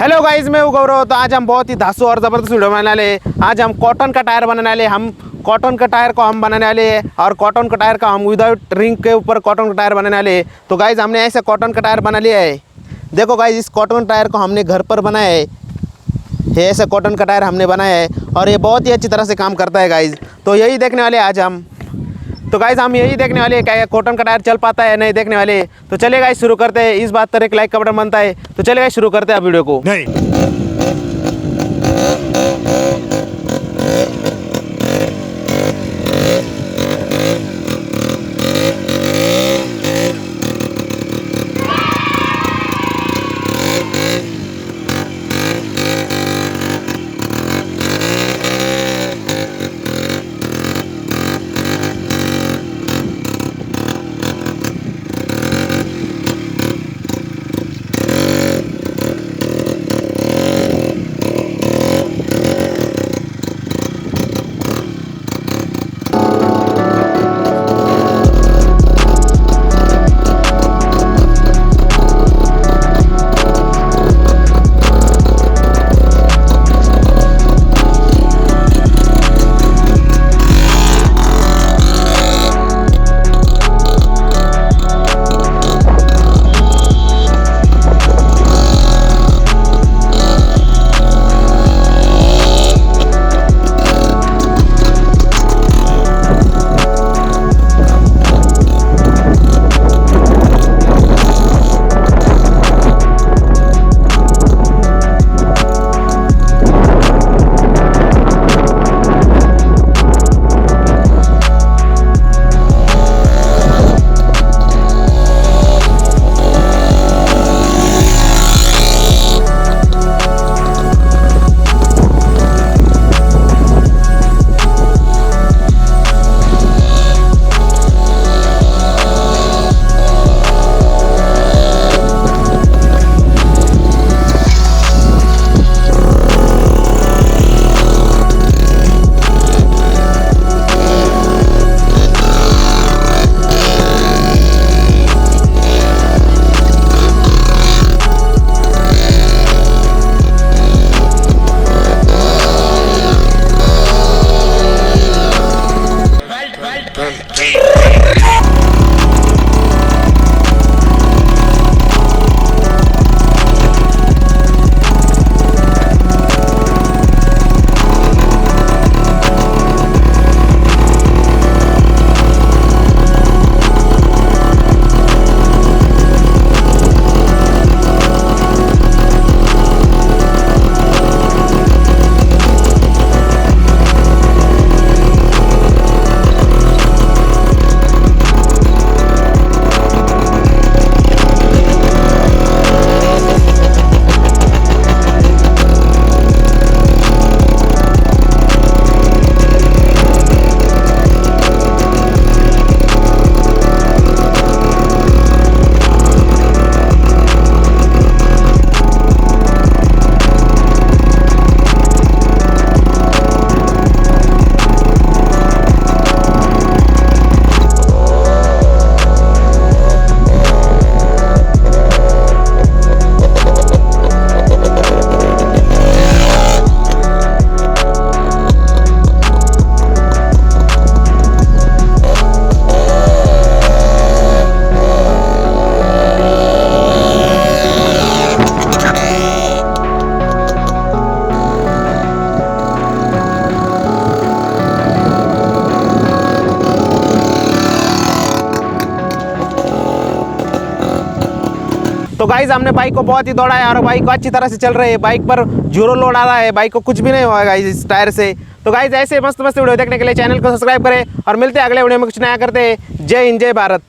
Hello guys, मैं हूँ गौरव। तो आज हम बहुत ही धांसू और ज़बरदस्त वीडियो बनाने वाले हैं। आज हम कॉटन का टायर बनाने वाले हैं। हम कॉटन का टायर को हम बनाने वाले हैं और कॉटन का टायर का हम विदाउट रिंग के ऊपर कॉटन का टायर बनाने वाले हैं। तो गाइज हमने ऐसे कॉटन का टायर बना लिया है। देखो गाइज, इस कॉटन टायर को हमने घर पर बनाया है। ये ऐसा कॉटन का टायर हमने बनाया है और ये बहुत ही अच्छी तरह से काम करता है गाइज। तो यही देखने वाले आज हम। तो गाइज हम यही देखने वाले हैं क्या कॉटन का टायर चल पाता है नहीं, देखने वाले। तो चलिए गाइज शुरू करते हैं। इस बात पर एक लाइक का बटन बनता है। तो चलिए गाइज शुरू करते हैं आप वीडियो को। तो गाइज हमने बाइक को बहुत ही दौड़ाया और बाइक को अच्छी तरह से चल रही है। बाइक पर जीरो लोड आ रहा है, बाइक को कुछ भी नहीं हुआ गाइज इस टायर से। तो गाइज ऐसे मस्त मस्त वीडियो देखने के लिए चैनल को सब्सक्राइब करें और मिलते हैं अगले वीडियो में कुछ नया करते हैं। जय हिंद, जय भारत।